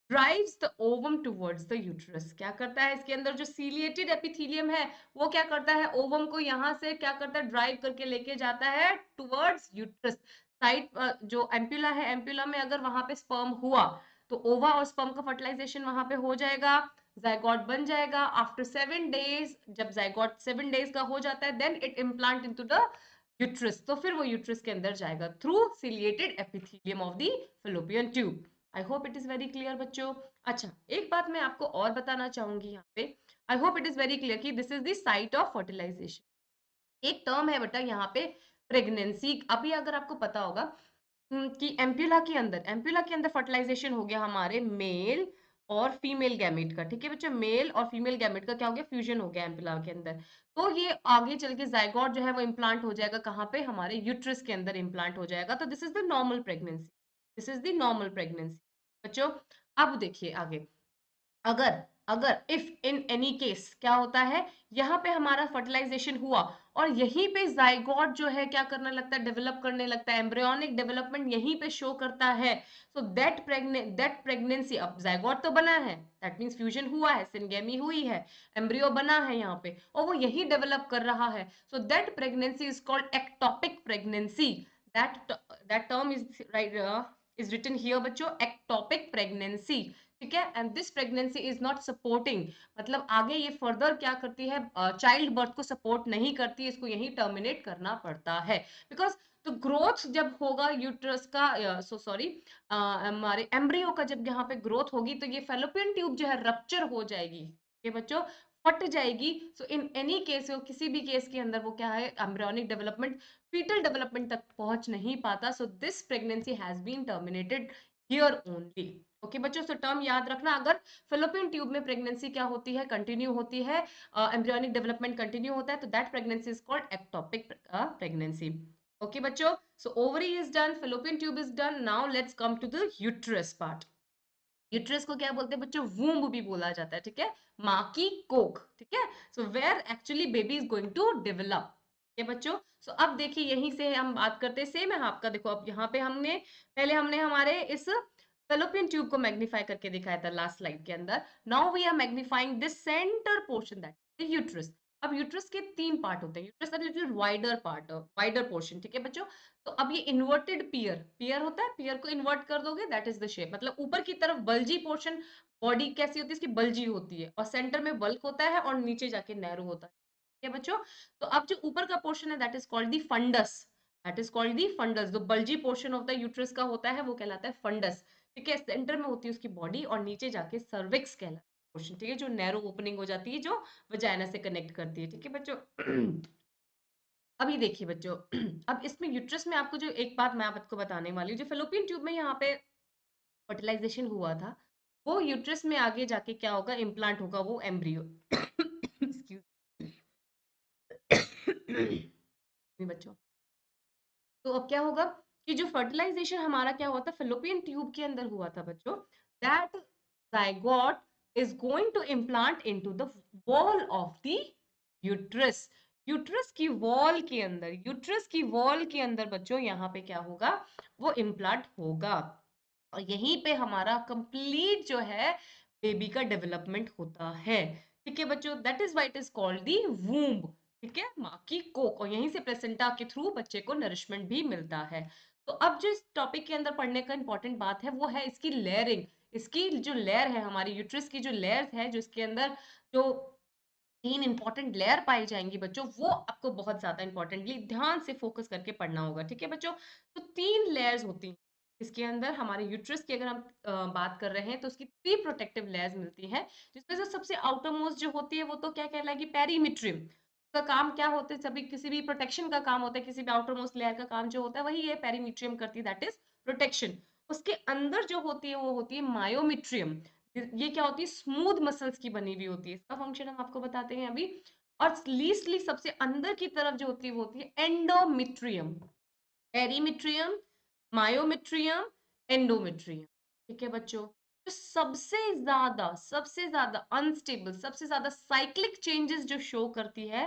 drives the ovum towards the uterus। क्या करता है, इसके अंदर जो ciliated epithelium है वो क्या करता है, ओवम को यहाँ से क्या करता है, ड्राइव करके लेके जाता है टुवर्ड्स यूट्रस साइड। जो एम्पुला है, एम्पुला में अगर वहां पे स्पर्म हुआ तो ओवा और स्पर्म का फर्टिलाइजेशन वहां पे हो जाएगा, जाइगोट बन जाएगा। आफ्टर 7 डेज, जब जाइगोट 7 डेज का हो जाता है, then it implant into the uterus, तो फिर वो यूट्रस के अंदर जाएगा through ciliated epithelium of the fallopian tube. I hope it is very clear बच्चों। अच्छा, एक बात मैं आपको और बताना चाहूंगी यहाँ पे, I hope it is very clear कि this is the site of fertilisation. एक टर्म है बेटा यहाँ पे, प्रेगनेंसी। अभी अगर आपको पता होगा कि एम्प्यूला के अंदर फर्टिलाइजेशन हो गया हमारे मेल और फीमेल गैमेट का। ठीक है बच्चों, मेल और फीमेल गैमेट का क्या हो गया, फ्यूजन हो गया एम्प्यूला के अंदर। तो ये आगे चल के जाइगोट जो है वो इम्प्लांट हो जाएगा कहाँ पे, हमारे यूट्रस के अंदर इम्प्लांट हो जाएगा। तो this is the normal pregnancy, this is the normal pregnancy बच्चों। अब देखिए आगे, अगर अगर इफ इन एनी केस क्या होता है, यहाँ पे हमारा फर्टिलाइजेशन हुआ और यहीं पे जाइगोट जो है क्या करने लगता है, डेवलप करने लगता है, एम्ब्रियोनिक डेवलपमेंट यहीं पे शो करता है। सो दैट प्रेगनेंसी, अब जाइगोट तो बना है, दैट मींस फ्यूजन हुआ है, सिनगेमी हुई है, एम्ब्रियो बना है यहाँ पे और वो यही डेवलप कर रहा है। So that pregnancy is called ectopic pregnancy. That that term is right, is written here बच्चों, एक्टोपिक प्रेगनेंसी। ठीक है, and this pregnancy is not supporting, मतलब आगे ये फर्दर क्या करती है, चाइल्ड बर्थ को सपोर्ट नहीं करती, इसको यही टर्मिनेट करना पड़ता है। बिकॉज तो ग्रोथ जब होगा यूट्रस का, सो सॉरी, हमारे एम्ब्रियो का जब यहाँ पे ग्रोथ होगी तो ये फेलोपियन ट्यूब जो है रप्चर हो जाएगी, ये बच्चों फट जाएगी। सो इन एनी केस, किसी भी केस के अंदर वो क्या है, एम्ब्रियोनिक डेवलपमेंट, फीटल डेवलपमेंट तक पहुंच नहीं पाता। So this pregnancy has been terminated here only. Okay बच्चों, सो टर्म याद रखना, अगर फेलोपियन ट्यूब में प्रेगनेंसी क्या होती है, कंटिन्यू होती है, एम्ब्रियोनिक डेवलपमेंट कंटिन्यू होता है, तो that pregnancy is called ectopic pregnancy. Okay बच्चों, so ovary is done, fallopian tube is done, now let's come to the uterus part. Uterus को क्या बोलते हैं बच्चों, वूम्ब भी बोला जाता है। ठीक है, माँ की कोख। ठीक है, so where actually baby is going to develop. ये बच्चों, सो अब देखिए यहीं से हम बात करते हैं, सेम है आपका, देखो अब यहाँ पे हमने पहले हमने हमारे इस फेलोपियन ट्यूब को मैग्नीफाई करके दिखाया था लास्ट स्लाइड के अंदर। Now we are magnifying this centre portion, that uterus. अब यूट्रस के 3 पार्ट होते हैं, uterus little wider part, wider portion. ठीक है बच्चों, तो अब ये इन्वर्टेड पियर होता है, पियर को इन्वर्ट कर दोगे दैट इज द शेप, मतलब ऊपर की तरफ बल्जी पोर्शन, बॉडी कैसी होती है इसकी, बल्जी होती है, और सेंटर में बल्क होता है और नीचे जाके नैरो होता है। ठीक है बच्चों, तो अब जो ऊपर का पोर्शन है that is called the fundus, that is called the fundus. जो bulgy portion of the uterus का होता है वो कहलाता है फंडस। ठीक है, सेंटर में होती है उसकी बॉडी और नीचे जाके सर्विक्स कहलाता है पोर्शन। ठीक है, जो नैरो ओपनिंग हो जाती है, जो वजाइना से कनेक्ट करती है। ठीक है बच्चों। अभी देखिए बच्चों, अब इसमें यूट्रस में आपको जो एक बात मैं आपको बताने वाली हूँ, जो फेलोपियन ट्यूब में यहाँ पे फर्टिलाइजेशन हुआ था, वो यूट्रस में आगे जाके क्या होगा, इम्प्लांट होगा वो एम्ब्रियो। बच्चों, तो अब क्या होगा कि जो फर्टिलाइजेशन हमारा क्या हुआ था फेलोपियन ट्यूब के अंदर हुआ था बच्चों, that zygote is going to implant into the wall of the uterus. Uterus की वॉल के अंदर, यूट्रस की वॉल के अंदर बच्चों यहाँ पे क्या होगा, वो इम्प्लांट होगा। और यहीं पे हमारा कंप्लीट जो है बेबी का डेवलपमेंट होता है। ठीक है बच्चों, that is why it is called the womb. ठीक है, माँ की कोख, और यहीं से प्लेसेंटा के थ्रू बच्चे को नरिशमेंट भी मिलता है। तो अब जो इस टॉपिक के अंदर पढ़ने का इंपॉर्टेंट बात है वो है इसकी लेयरिंग। इसकी जो लेयर है, हमारी यूट्रस की जो लेयर है, जो इसके अंदर जो 3 इंपॉर्टेंट लेयर पाई जाएंगी बच्चों, वो आपको बहुत ज्यादा इंपॉर्टेंटली ध्यान से फोकस करके पढ़ना होगा। ठीक है बच्चों, तो 3 लेयर्स होती हैं इसके अंदर। हमारे यूट्रस की अगर हम बात कर रहे हैं तो उसकी 3 प्रोटेक्टिव लेयर्स मिलती हैं, जिसमें से सबसे आउटर मोस्ट जो होती है वो तो क्या कहलाएगी, पेरीमीट्रियम। का काम क्या होता है, सभी किसी भी प्रोटेक्शन का काम होता है, किसी भी आउटर मोस्ट लेयर का काम जो होता है वही ये पेरीमीट्रियम करती है, दैट इज प्रोटेक्शन। उसके अंदर जो होती है वो होती है मायोमीट्रियम। ये क्या होती है, स्मूथ मसल्स की बनी हुई होती है। इसका फंक्शन हम आपको बताते हैं अभी। और लीस्टली सबसे अंदर की तरफ जो होती है वो होती है एंडोमेट्रियम। पेरीमीट्रियम, myometrium, endometrium. ठीक है बच्चों, तो सबसे ज्यादा अनस्टेबल, सबसे ज्यादा साइक्लिक चेंजेस जो शो करती है,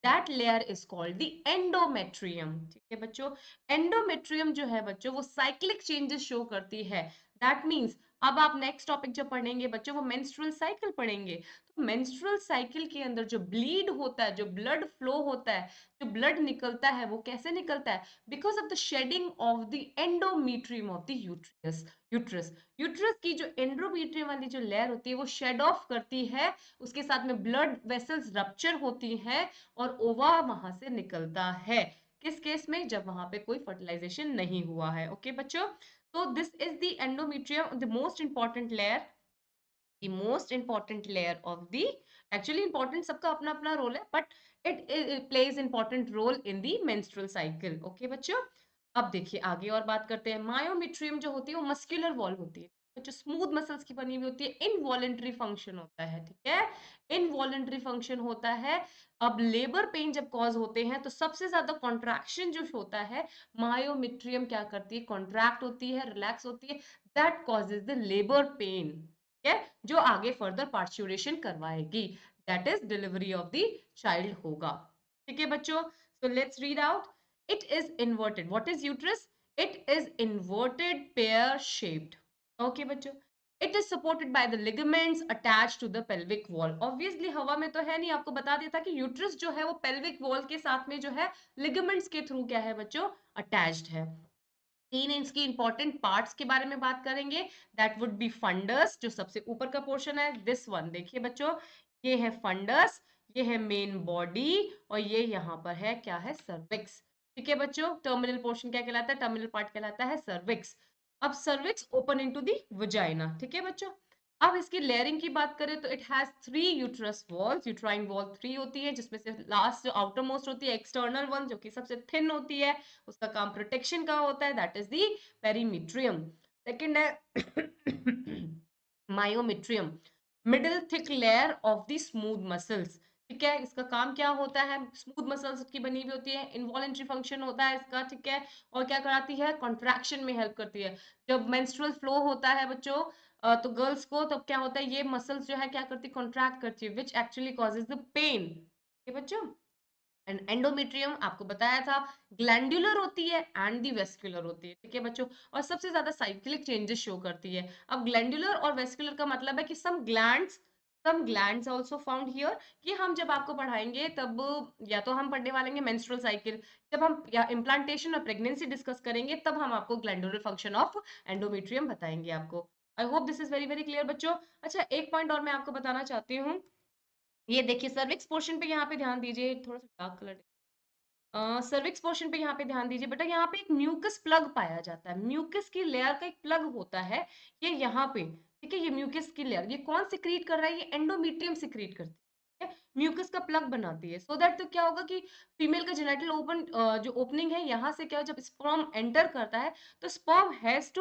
that layer is called the endometrium. ठीक है बच्चों, एंडोमेट्रियम जो है बच्चों वो साइक्लिक चेंजेस शो करती है। दैट मीन्स अब आप नेक्स्ट टॉपिक जब पढ़ेंगे बच्चों, वो मेंस्ट्रुअल साइकिल पढ़ेंगे। तो मेंस्ट्रुअल साइकिल के अंदर जो ब्लीड होता है, जो ब्लड फ्लो होता है, जो ब्लड निकलता है, वो कैसे निकलता है, because of the shedding of the endometrium of the uterus uterus की जो एंडोमेट्रियम वाली जो लेयर होती है वो शेड ऑफ करती है, उसके साथ में ब्लड वेसल्स रप्चर होती हैं और ओवा वहां से निकलता है। किस केस में, जब वहां पे कोई फर्टिलाइजेशन नहीं हुआ है। ओके बच्चों, तो this is the endometrium, the most important layer, the most important layer of the, actually important सबका अपना अपना रोल है, but it plays important role in the menstrual cycle. Okay बच्चों, अब देखिए आगे और बात करते हैं। मायोमेट्रियम जो होती है वो मस्कुलर वॉल होती है, जो स्मूथ मसल्स की बनी हुई होती है। इनवॉलेंट्री फंक्शन होता है, ठीक है, इनवॉलेंट्री फंक्शन होता है। अब लेबर पेन जब कॉज होते हैं तो सबसे ज्यादा कॉन्ट्रैक्शन जो होता है, मायोमेट्रियम क्या करती है, कॉन्ट्रैक्ट होती है, रिलैक्स होती है, that causes the labour pain. है, जो आगे फर्दर पार्चुरेशन करवाएगी, that is delivery of the child होगा। ठीक है बच्चों, so let's read out. It is inverted, what is uterus, it is inverted pear shaped. Okay बच्चों, it is supported by the ligaments attached to the pelvic wall. Obviously हवा में तो है नहीं, आपको बता दिया था कि यूट्रस जो है वो पेल्विक वॉल के साथ में जो है लिगामेंट्स के थ्रू क्या है बच्चों, अटैच्ड है। 3 इसकी इंपॉर्टेंट पार्ट्स के बारे में बात करेंगे, दैट वुड बी फंडस, जो सबसे ऊपर का पोर्शन है, दिस वन देखिए बच्चों, ये है फंडस, ये है मेन बॉडी, और ये यहाँ पर है क्या है, सर्विक्स। ठीक है बच्चों, टर्मिनल पोर्शन क्या कहलाता है, टर्मिनल पार्ट कहलाता है सर्विक्स। अब cervix open into the vagina. ठीक है बच्चों, अब इसकी लेयरिंग की बात करें तो it has 3 uterus walls, uterine wall 3 होती है, जिसमें से लास्ट जो आउटर मोस्ट होती है एक्सटर्नल वन, जो कि सबसे थिन होती है, उसका काम प्रोटेक्शन का होता है, that is the perimetrium. Second है myometrium, middle thick layer of the smooth muscles. ठीक है, इसका काम क्या होता है, स्मूथ मसल्स की बनी हुई होती है, इनवॉलेंट्री फंक्शन होता है इसका। ठीक है, और क्या कराती है, कॉन्ट्रैक्शन में हेल्प करती है। जब मेंस्ट्रुअल फ्लो होता है बच्चों, तो गर्ल्स को तब क्या होता है, ये मसल्स जो है क्या करती है, कॉन्ट्रैक्ट करती है, which actually causes the pain. बच्चों, एंड एंडोमेट्रियम आपको बताया था ग्लैंडुलर होती है एंड दी वेस्कुलर होती है। ठीक है बच्चों, और सबसे ज्यादा साइक्लिक चेंजेस शो करती है। अब ग्लैंडुलर और वेस्कुलर का मतलब है कि सम ग्लैंड्स आल्सो फाउंड हियर, कि हम जब आपको पढ़ाएंगे तब या तो हम पढ़ने वाले हैं मेंस्ट्रुअल साइकिल, जब हम या इम्प्लांटेशन और प्रेगनेंसी डिस्कस करेंगे तब हम आपको ग्लैंडुलर फंक्शन ऑफ एंडोमेट्रियम बताएंगे आपको। आई hope this is very very clear बच्चों। अच्छा, एक पॉइंट और मैं आपको बताना चाहती हूँ, ये देखिए सर्विक्स पोर्शन पे यहाँ पे ध्यान दीजिए, थोड़ा सा डार्क कलर सर्विक्स पोर्शन पे यहाँ पे ध्यान दीजिए बेटा, यहाँ पे एक म्यूकस प्लग पाया जाता है, म्यूकस की लेयर का एक प्लग होता है, ये यहाँ पे, ठीक है, ये म्यूकस की लेयर, ये कौन सिक्रीट कर रहा है, ये एंडोमेट्रियम सिक्रीट करती है, म्यूकस का प्लग बनाती है, सो दैट तो क्या होगा कि फीमेल का जेनिटल ओपन जो ओपनिंग है यहाँ से क्या, जब स्पर्म एंटर करता है तो sperm has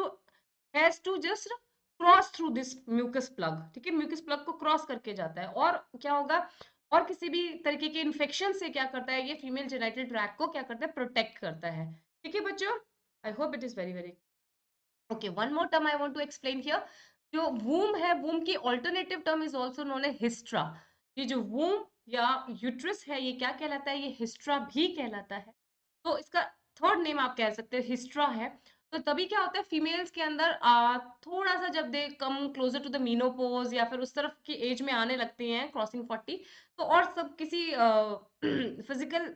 to just cross through this mucus plug, ठीक है, म्यूकस प्लग को क्रॉस करके जाता है, और क्या होगा, और किसी भी तरीके के इन्फेक्शन से क्या करता है, ये फीमेल जेनिटल ट्रैक्ट को क्या करता है, प्रोटेक्ट करता है, ठीक है बच्चों। I hope it is very very okay. One more term I want to explain here, जो वूम है, वूम की alternative term is also known as hystera, ये जो वूम या यूट्रस है ये क्या कहलाता है, ये हिस्ट्रा भी कहलाता है, तो इसका थर्ड नेम आप कह सकते हैं हिस्ट्रा है। तो तभी क्या होता है फीमेल्स के अंदर थोड़ा सा जब they come closer to the menopause या फिर उस तरफ की एज में आने लगती हैं क्रॉसिंग 40, तो और सब किसी फिजिकल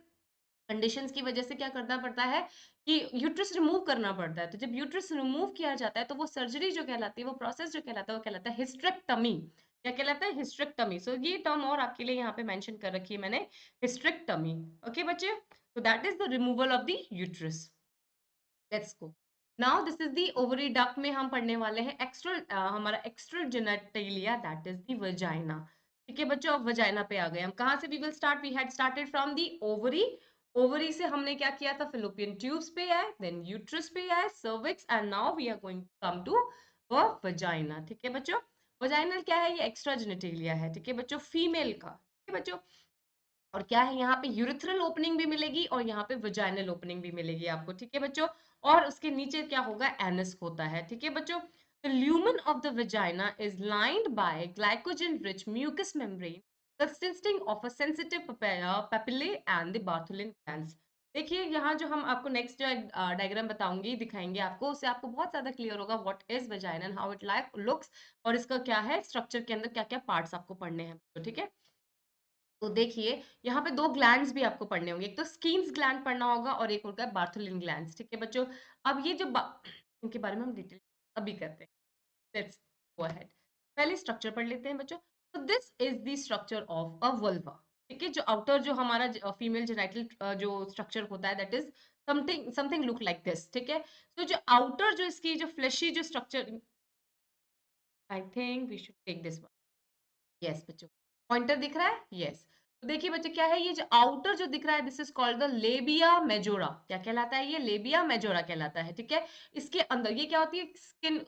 कंडीशंस की वजह से क्या करना पड़ता है कि यूट्रस रिमूव करना पड़ता है, तो जब यूट्रस रिमूव किया जाता है तो वो सर्जरी जो कहलाती है, वो प्रोसेस जो कहलाता है, वो कहलाता है हिस्ट्रेक्टमी। क्या कहलाता है, हिस्ट्रेक्टमी। सो ये टर्म और आपके लिए यहाँ पे मेंशन कर रखी है मैंने, हिस्ट्रेक्टमी। ओके बच्चे, तो that is the removal of the uterus. Let's go. Now this is the ovary duct में हम पढ़ने वाले हैं एक्स्ट्रा, हमारा extra genitalia, that is the vagina. ठीक है बच्चों, अब वजाइना पे आ गए हम, कहाँ से we will start, we had started from the ovary, ovary से हमने क्या किया था, फिलोपियन ट्यूब्स पे आए, देन यूट्रस पे आए, cervix, and now we are going to come to vagina. ठीक है बच्चों, वजाइनल क्या है, ये एक्स्ट्रा जेनेटेलिया है, ठीक है बच्चों, फीमेल का, ठीक है बच्चों। और क्या है, यहाँ पे यूरिथ्रल ओपनिंग भी मिलेगी और यहाँ पे वजाइनल ओपनिंग भी मिलेगी आपको, ठीक है बच्चों। और उसके नीचे क्या होगा, एनस होता है, ठीक है बच्चों। The lumen of the vagina is lined by glycogen-rich mucous membrane consisting of a sensitive papillae and the Bartholin glands. देखिए यहाँ जो हम आपको नेक्स्ट जो डायग्राम बताऊंगी, दिखाएंगे आपको, उससे आपको बहुत ज्यादा क्लियर होगा what is vagina and how it like looks, और इसका क्या है स्ट्रक्चर के अंदर क्या क्या पार्ट्स आपको पढ़ने हैं, ठीक है। तो देखिए यहाँ पे दो ग्लैंड्स भी आपको पढ़ने होंगे, एक तो स्कीन्स ग्लैंड पढ़ना होगा और एक होगा बार्थोलिन ग्लैंड्स, ठीक है बच्चों। अब ये जो इनके बारे में हम डिटेल अभी करते हैं, लेट्स गो अहेड। पहले स्ट्रक्चर पढ़ लेते हैं बच्चों। तो this is the structure of a vulva, ठीक है, जो आउटर जो हमारा फीमेल जेनिटल जो स्ट्रक्चर होता है, that is something something look like this, ठीक है। तो जो आउटर जो इसकी जो फ्लेशी जो structure, I think we should take this one, yes बच्चों, पॉइंटर दिख रहा है, यस। तो देखिए बच्चे क्या है, ये जो आउटर जो दिख रहा है, this is called the labia majora, क्या कहलाता है, ये लेबिया मेजोरा कहलाता है, ठीक है। इसके अंदर ये क्या होती है, स्किन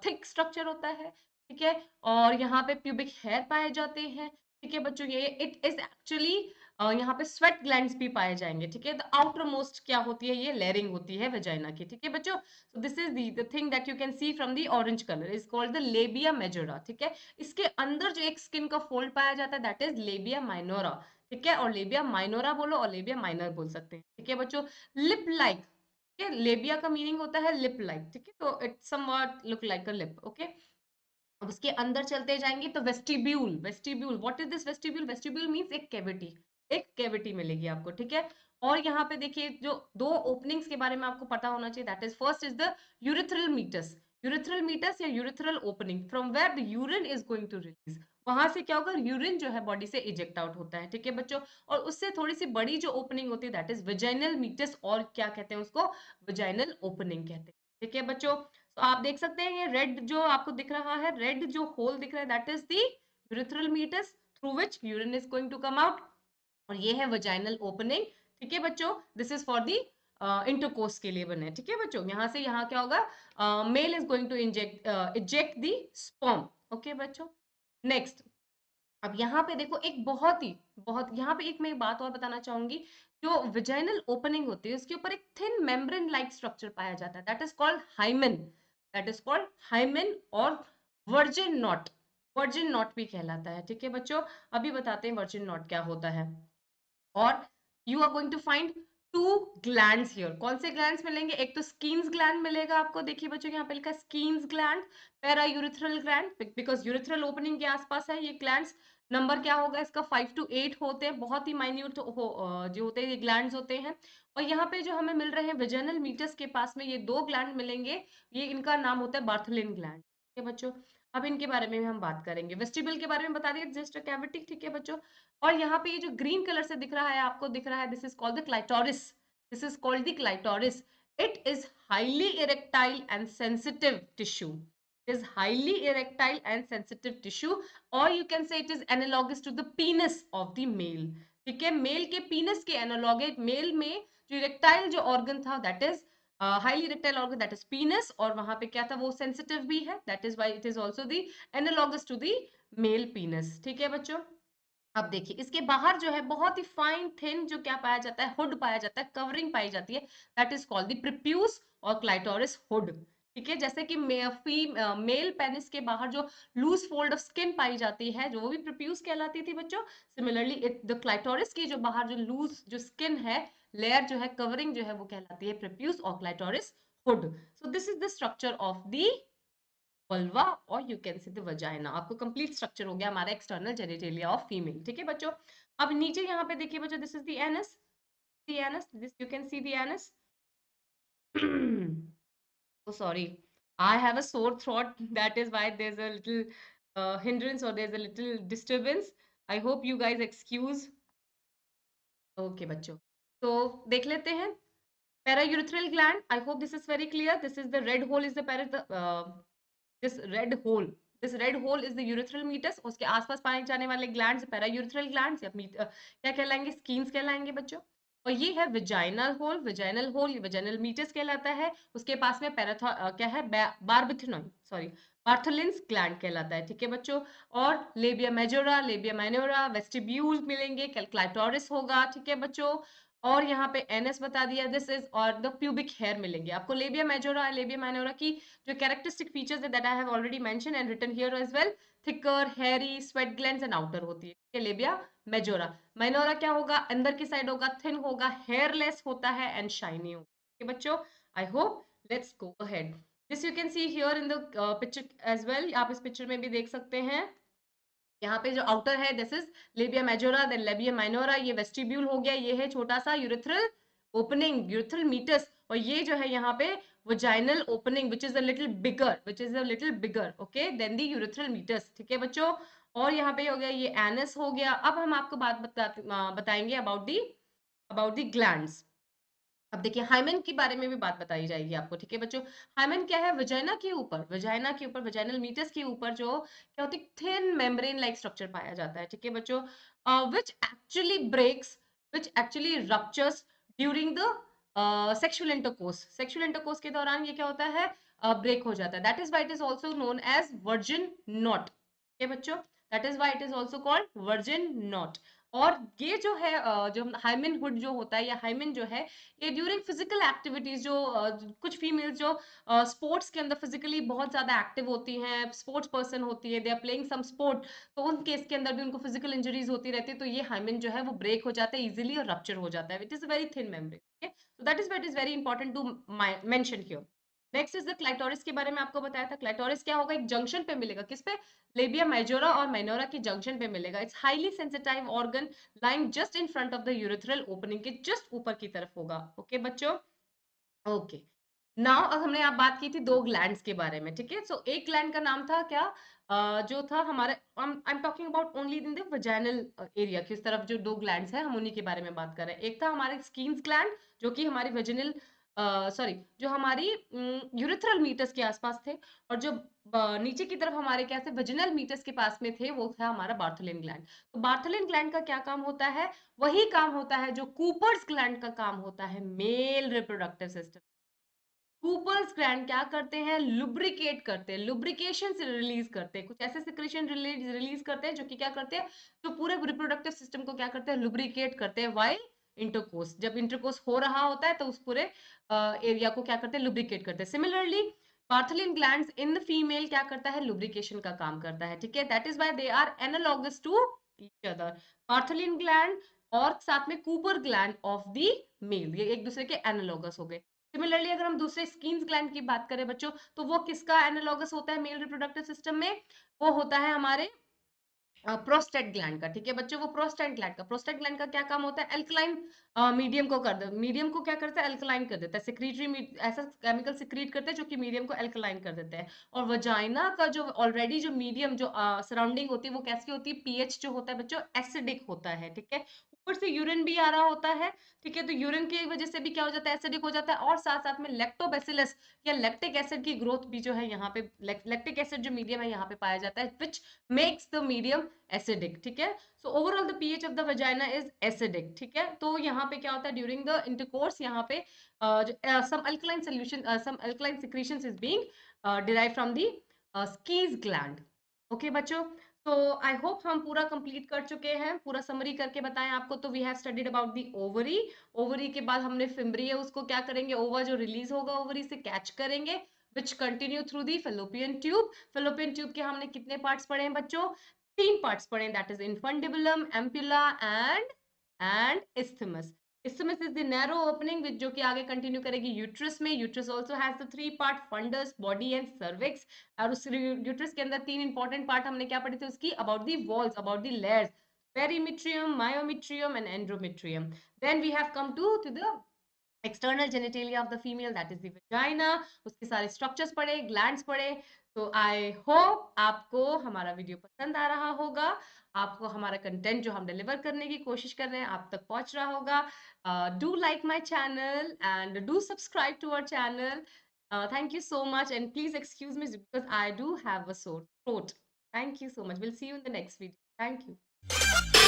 थिक स्ट्रक्चर होता है, ठीक है, और यहाँ पे प्यूबिक हेयर पाए जाते हैं, ठीक है बच्चों। ये इट इज एक्चुअली यहाँ पे स्वेट ग्लैंड्स भी पाए जाएंगे, ठीक है। द आउटर मोस्ट क्या होती है, ये लेयरिंग होती है वेजाइना की, ठीक है बच्चों। सो this is the thing that you can C from the orange colour is called the labia majora, ठीक है। इसके अंदर जो एक स्किन का फोल्ड पाया जाता है, दैट इज लेबिया माइनोरा, ठीक है, और लेबिया माइनोरा बोलो और लेबिया माइनर बोल सकते हैं, ठीक है बच्चों। लिप लाइक, ठीक है, लेबिया का मीनिंग होता है लिप लाइक, ठीक है, तो it's somewhat look like a lip, okay. अब उसके अंदर चलते जाएंगे तो vestibule, vestibule, what is this vestibule, vestibule means एक कैविटी, एक कैविटी मिलेगी आपको, ठीक है। और यहाँ पे देखिए जो दो ओपनिंग्स के बारे में आपको पता होना चाहिए, that is first is the urethral meatus, urethral meatus या urethral opening from where the urine is going to release, वहां से क्या होगा, यूरिन जो है बॉडी से इजेक्ट आउट होता है, ठीक है बच्चों। और उससे थोड़ी सी बड़ी जो ओपनिंग होती है, दैट इज वेजाइनल मीटस, और क्या कहते हैं उसको, वेजाइनल ओपनिंग कहते हैं, ठीक है बच्चों। तो आप देख सकते हैं ये रेड जो आपको दिख रहा है, रेड जो होल दिख रहा है, that is the urethral meatus through which urine is going to come out, और ये है वजाइनल ओपनिंग, ठीक है बच्चों। This is for the intercourse के लिए बने, ठीक है बच्चों। यहाँ से यहाँ क्या होगा, male is going to inject eject the sperm, okay बच्चों। नेक्स्ट, अब यहाँ पे देखो एक बहुत यहाँ पे एक मैं बात और बताना चाहूंगी, जो विजाइनल ओपनिंग होती है उसके ऊपर एक थिन मेम्ब्रेन लाइक स्ट्रक्चर पाया जाता है, that is called hymen, that is called hymen, और वर्जिन नॉट, वर्जिन नॉट भी कहलाता है, ठीक है बच्चों। अभी बताते हैं वर्जिन नॉट क्या होता है। और you are going to find two glands here, कौन से ग्लैंड्स मिलेंगे, एक तो स्कीन्स ग्लैंड मिलेगा आपको, देखिए बच्चों यहाँ पे लिखा है skins gland, para urethral gland, because urethral opening के आसपास है ये ग्लैंड्स। नंबर क्या होगा इसका, 5 to 8 होते हैं, बहुत ही माइन्यूट जो होते हैं ये ग्लैंड्स होते हैं। और यहाँ पे जो हमें मिल रहे हैं वेजाइनल मीटस के पास में ये दो ग्लैंड मिलेंगे, ये इनका नाम होता है बार्थलिन ग्लैंड, ठीक है बच्चों। अब इनके बारे में भी हम बात करेंगे। वेस्टिब्यूल के बारे में बता दिया, जस्ट अ कैविटी, ठीक है बच्चों। और यहाँ पे ये जो ग्रीन कलर से दिख रहा है, आपको दिख रहा है, this is called the clitoris. This is called the clitoris. It is highly erectile and sensitive tissue. Is highly erectile and sensitive tissue, और you can say it is analogous to the penis of the male. ठीक है, मेल के पीनस के एनालॉग है। मेल में जो इरेक्टाइल जो ऑर्गन था, that is highly erectile organ, that is penis, और वहां पे क्या था, वो सेंसिटिव भी है, that is why it is also the analogous to the male penis. ठीक है बच्चों। अब देखिए, इसके बाहर जो है बहुत ही फाइन थिन जो क्या पाया जाता है, हुड पाया जाता है, कवरिंग पाई जाती है, that is called the prepuce और क्लाइटोरिस हुड। ठीक है, जैसे कि मेल पेनिस के बाहर जो लूज फोल्ड ऑफ स्किन पाई जाती है, जो वो भी प्रीप्यूस कहलाती थी बच्चों। सिमिलरली इट द क्लाइटोरिस की जो बाहर जो लूज जो स्किन है, लेयर जो है, कवरिंग जो है, वो कहलाती है प्रीप्यूस और clitoris hood. So this is the structure of the vulva, और you can see the vagina. आपको कंप्लीट स्ट्रक्चर हो गया हमारा एक्सटर्नल जेनिटेलिया ऑफ फीमेल। ठीक है बच्चों। अब नीचे यहाँ पे देखिए बच्चों, this is the anus, the anus, this you can see the anus. Oh, sorry, I have a sore throat, that is why there's a little hindrance, or there's a little disturbance. I hope you guys excuse. Okay बच्चों, तो देख लेते हैं paraurethral gland. I hope this is very clear. This is the red hole is the this red hole, this red hole is the urethral meatus. उसके आसपास पाए जाने वाले ग्लैंड्स पैरायूरेथ्रल ग्लैंड्स या क्या कहलाएंगे, स्कीन्स कहलाएंगे बच्चों। और ये है vaginal hole, vaginal hole vaginal meatus कहलाता है। उसके पास में क्या है, बारबिथिनोन, सॉरी, बार्थलिन्स ग्लैंड कहलाता है। ठीक है बच्चों। और लेबिया मेजोरा, लेबिया माइनोरा, वेस्टिब्यूल मिलेंगे, क्लाइटोरिस होगा। ठीक है बच्चों। और यहाँ पे एनएस बता दिया, दिस इज, और द प्यूबिक हेयर मिलेंगे आपको। लेबिया मेजोरा, लेबिया माइनोरा की जो कैरेक्टरिस्टिक फीचर्स है, that I have already mention and written here as well, thicker, hairy, sweat glands and outer होती है। ठीक है, लेबिया मेजोरा। माइनोरा क्या होगा, अंदर की साइड होगा, थिन होगा, हेयरलेस होता है एंड शाइनी होगा। ठीक है बच्चों, I hope, let's go ahead. This you can see here in the picture as well, आप इस पिक्चर में भी देख सकते हैं। यहाँ पे जो आउटर है, this is labia majora, then labia minora, ये वेस्टिब्यूल हो गया, ये है छोटा सा यूरेथ्रल ओपनिंग, यूरेथ्रल मीटस, और ये जो है यहाँ पे vaginal opening, which is a little bigger, which is a little bigger, okay, then the urethral meatus. ठीक है बच्चों। और यहाँ पे हो गया ये एनस हो गया। अब हम आपको बताएंगे अबाउट दी ग्लैंड्स। अब देखिए, हाइमेन के बारे में भी बात बताई जाएगी आपको। ठीक है बच्चों। हाइमेन क्या है, वजाइना के ऊपर, वजाइना के ऊपर, वजाइनल मीटस के ऊपर जो क्या होती है, थिन मेम्ब्रेन लाइक स्ट्रक्चर पाया जाता है। ठीक है बच्चों, which actually breaks, which actually ruptures during the sexual intercourse. Sexual intercourse के दौरान ये क्या होता है, ब्रेक हो जाता है। That is why it is also known as virgin knot. ठीक है बच्चों, that is why it is also called virgin knot. और ये जो है जो हाइमेन हुड जो होता है, या हाइमेन जो है, ये ड्यूरिंग फिजिकल एक्टिविटीज जो कुछ फीमेल्स जो स्पोर्ट्स के अंदर फिजिकली बहुत ज्यादा एक्टिव होती हैं, स्पोर्ट्स पर्सन होती है, they are playing some sport, तो उन केस के अंदर भी उनको फिजिकल इंजरीज होती रहती है, तो ये हाइमेन जो है वो ब्रेक हो जाता है इजीली और रप्चर हो जाता है। It is a very thin membrane. So that is what is very important to mention here. Next is the clitoris के बारे में आपको बताया था। क्लाइटोरिस क्या होगा, एक जंक्शन पे मिलेगा, किस पे, लेबिया मेजोरा और माइनोरा की जंक्शन पे मिलेगा। It's highly sensitive organ lying just in front of the urethral opening के जस्ट ऊपर की तरफ होगा। ओके बच्चों, ओके। नाउ अब हमने आप बात की थी दो ग्लैंड्स के बारे में। ठीक है, सो एक ग्लैंड का नाम था क्या, जो था हमारे, I am talking about only in the vaginal area, किस तरफ जो दो ग्लैंड्स हैं हम उन्हीं के बारे में बात कर रहे हैं। एक था हमारे स्कीन्स ग्लैंड, जो कि हमारी वेजिनल, सॉरी, जो हमारी यूरेथ्रल मीटस के आसपास थे, और जो नीचे की तरफ हमारे क्या थे, वेजिनल मीटस के पास में थे, वो था हमारा बार्थलिन ग्लैंड। तो बार्थलिन ग्लैंड का क्या काम होता है, वही काम होता है जो कूपर्स ग्लैंड का काम होता है, male reproductive system. Cooper's gland क्या करते हैं, लुब्रिकेट करते हैं, लुब्रिकेशन से रिलीज करते हैं, कुछ ऐसे सिक्रेशन रिलीज करते हैं जो कि क्या करते हैं, जो पूरे रिप्रोडक्टिव सिस्टम को क्या करते हैं, लुब्रिकेट करते हैं वाइल इंटरकोर्स। जब इंटरकोर्स हो रहा होता है तो उस पूरे एरिया को क्या करते हैं, लुब्रिकेट करते हैं। Similarly Bartholin glands in the female क्या करता है, लुब्रिकेशन का काम करता है। ठीक है, that is why they are analogous to each other. Bartholin gland और साथ में Cowper gland of the male, ये एक दूसरे के एनालॉगस हो गए। सिमिलरली अगर हम दूसरे स्किन्स ग्लैंड की बात करें बच्चों, तो वो किसका एनालॉगस होता है मेल रिप्रोडक्टिव सिस्टम में, वो होता है हमारे प्रोस्टेट ग्लैंड का, ठीक है बच्चों, वो प्रोस्टेट ग्लैंड का क्या काम होता है, अल्कलाइन मीडियम को कर दे, मीडियम को क्या करता है, अल्कलाइन कर देता है, सिक्रीटरी ऐसा केमिकल सिक्रीट करते हैं जो कि मीडियम को अल्कलाइन कर देते हैं। और वजाइना का जो ऑलरेडी जो मीडियम जो सराउंडिंग होती है वो कैसी होती है, पीएच जो होता है बच्चों एसिडिक होता है, ठीक है, ऊपर से यूरिन भी आ रहा होता है, ठीक है, तो यूरिन की वजह से भी क्या हो जाता है, एसिडिक हो जाता है, और साथ साथ में लैक्टोबैसिलस या लैक्टिक एसिड की ग्रोथ भी जो है यहाँ पे, लैक्टिक एसिड जो मीडियम है यहाँ पे पाया जाता है, which makes the medium acidic, ठीक है। So overall the pH of the vagina is acidic, ठीक है। तो यहाँ पे क्या होता है, ड्यूरिंग द इंटरकोर्स यहाँ पे some alkaline solution, some alkaline secretions is being derive from the Skene's gland. Okay बच्चों, तो आई होप हम पूरा कंप्लीट कर चुके हैं, पूरा समरी करके बताएं आपको। तो we have studied about the ovary, ovary के बाद हमने फिम्बरी है उसको क्या करेंगे, ओवा जो रिलीज होगा ओवरी से कैच करेंगे, which continue through the fallopian tube. Fallopian tube के हमने कितने पार्ट्स पढ़े हैं बच्चों, 3 पार्ट्स पढ़े, that is infundibulum, ampulla and isthmus. Isthmus is the narrow opening which जो कि आगे कंटिन्यू करेगी यूट्रस में। Uterus also has the 3 part, fundus, body and cervix. और उस यूट्रस के अंदर 3 इंपॉर्टेंट पार्ट हमने क्या पढ़े थे उसकी, about the walls, about the layers, perimetrium, myometrium and endometrium. Then we have come to the external genitalia of the female, that is the vagina, उसके सारे स्ट्रक्चर्स पढ़े, ग्लैंड्स पढ़े। तो आई होप आपको हमारा वीडियो पसंद आ रहा होगा, आपको हमारा कंटेंट जो हम डिलीवर करने की कोशिश कर रहे हैं आप तक पहुंच रहा होगा। Do like my channel and do subscribe to our channel. Thank you so much and please excuse me because I do have a sore throat. Thank you so much. We'll see you in the next video. Thank you.